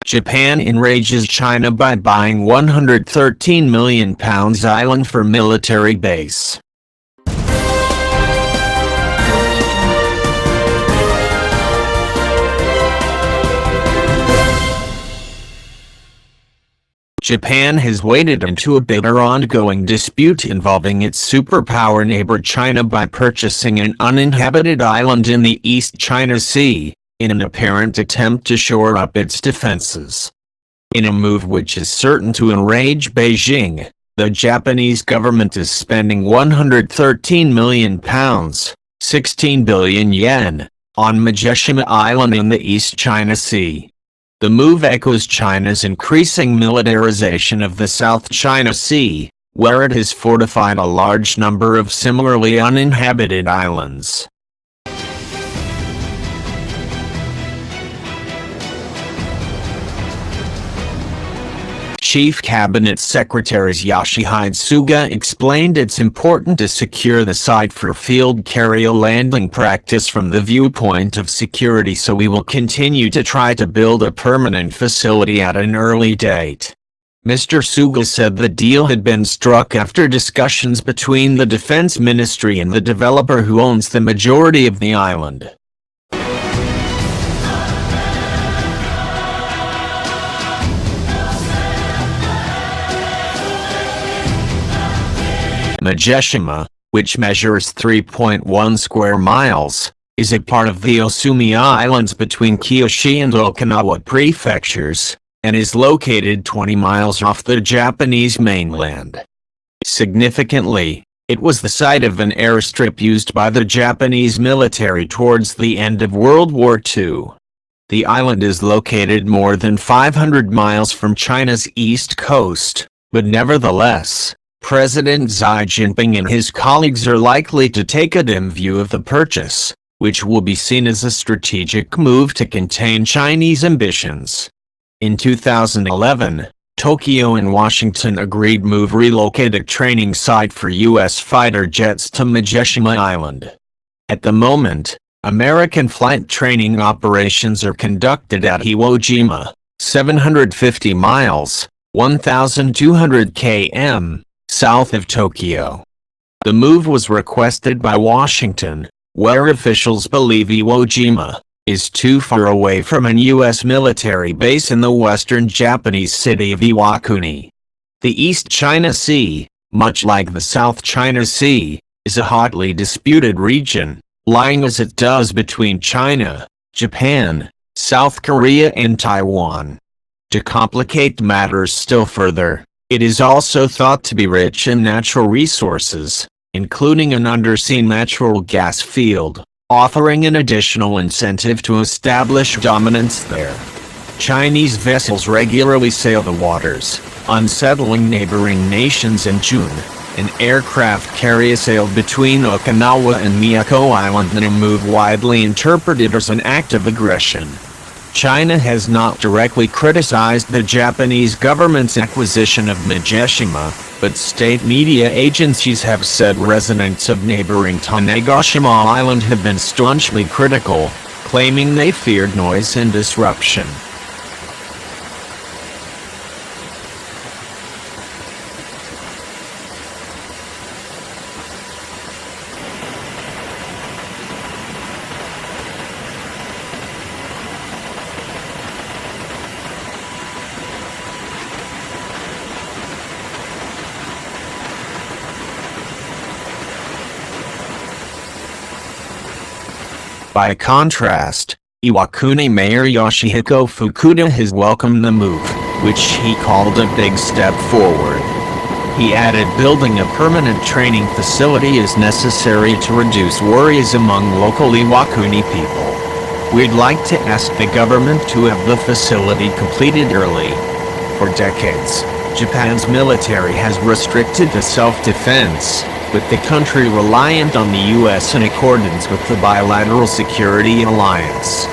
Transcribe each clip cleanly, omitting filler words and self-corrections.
Japan enrages China by buying £113 million island for military base. Japan has waded into a bitter ongoing dispute involving its superpower neighbor China by purchasing an uninhabited island in the East China Sea, in an apparent attempt to shore up its defenses. In a move which is certain to enrage Beijing, the Japanese government is spending £113 million, 16 billion yen, on Mageshima Island in the East China Sea. The move echoes China's increasing militarization of the South China Sea, where it has fortified a large number of similarly uninhabited islands. Chief Cabinet Secretary Yoshihide Suga explained it's important to secure the site for field carrier landing practice from the viewpoint of security, so we will continue to try to build a permanent facility at an early date. Mr. Suga said the deal had been struck after discussions between the Defense Ministry and the developer who owns the majority of the island. Mageshima, which measures 3.1 square miles, is a part of the Osumi Islands between Kyushu and Okinawa prefectures, and is located 20 miles off the Japanese mainland. Significantly, it was the site of an airstrip used by the Japanese military towards the end of World War II. The island is located more than 500 miles from China's east coast, but nevertheless, President Xi Jinping and his colleagues are likely to take a dim view of the purchase, which will be seen as a strategic move to contain Chinese ambitions. In 2011, Tokyo and Washington agreed to relocate a training site for U.S. fighter jets to Mageshima Island. At the moment, American flight training operations are conducted at Iwo Jima, 750 miles, 1,200 km, south of Tokyo. The move was requested by Washington, where officials believe Iwo Jima is too far away from an U.S. military base in the western Japanese city of Iwakuni. The East China Sea, much like the South China Sea, is a hotly disputed region, lying as it does between China, Japan, South Korea and Taiwan. To complicate matters still further, it is also thought to be rich in natural resources, including an undersea natural gas field, offering an additional incentive to establish dominance there. Chinese vessels regularly sail the waters, unsettling neighboring nations. In June, an aircraft carrier sailed between Okinawa and Miyako Island in a move widely interpreted as an act of aggression. China has not directly criticized the Japanese government's acquisition of Mageshima, but state media agencies have said residents of neighboring Tanegashima Island have been staunchly critical, claiming they feared noise and disruption. By contrast, Iwakuni Mayor Yoshihiko Fukuda has welcomed the move, which he called a big step forward. He added building a permanent training facility is necessary to reduce worries among local Iwakuni people. We'd like to ask the government to have the facility completed early. For decades, Japan's military has restricted to self-defense, with the country reliant on the U.S. in accordance with the bilateral security alliance.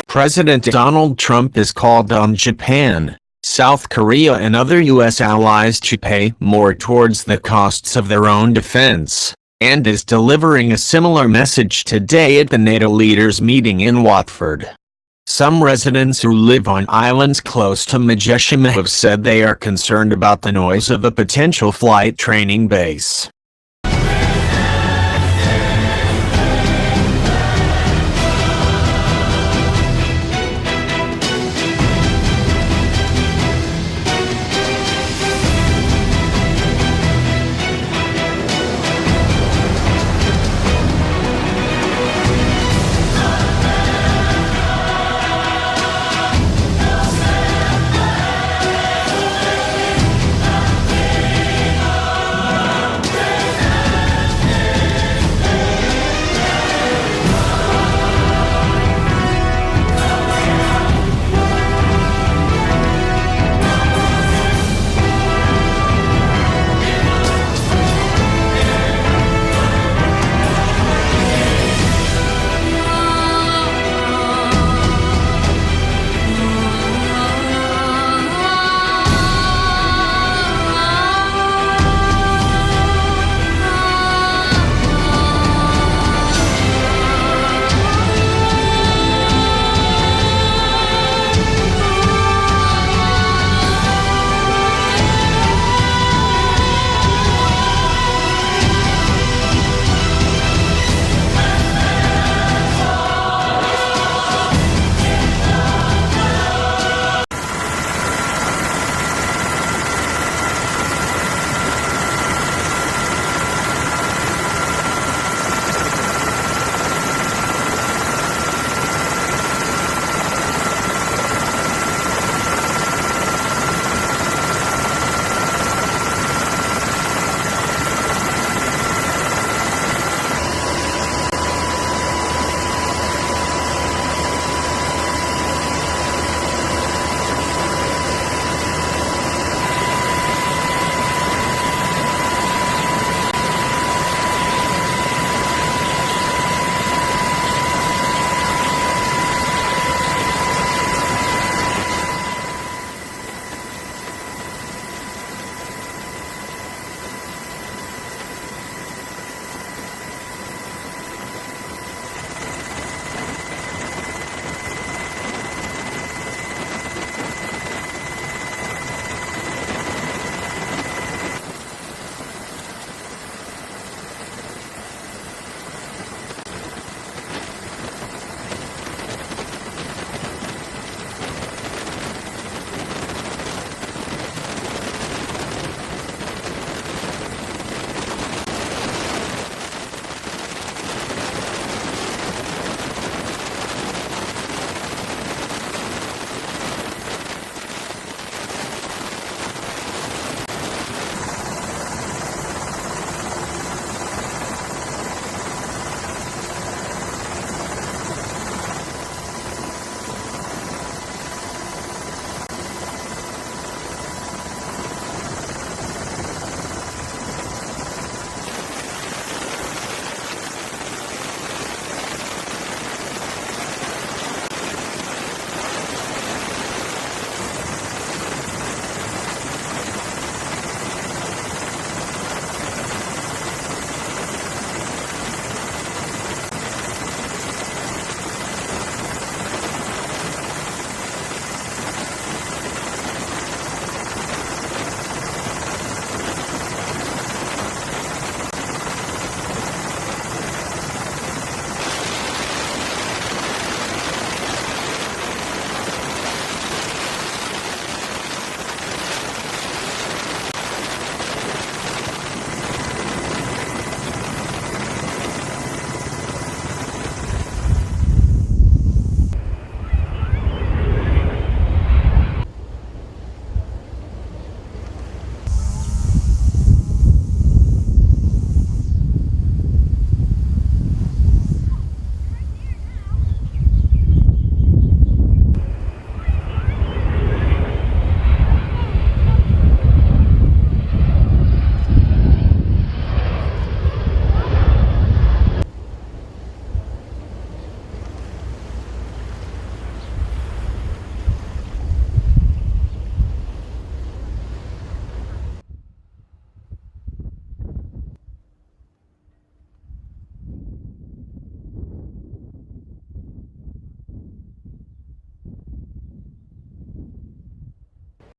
President Donald Trump has called on Japan, South Korea and other U.S. allies to pay more towards the costs of their own defense, and is delivering a similar message today at the NATO leaders' meeting in Watford. Some residents who live on islands close to Mageshima have said they are concerned about the noise of a potential flight training base.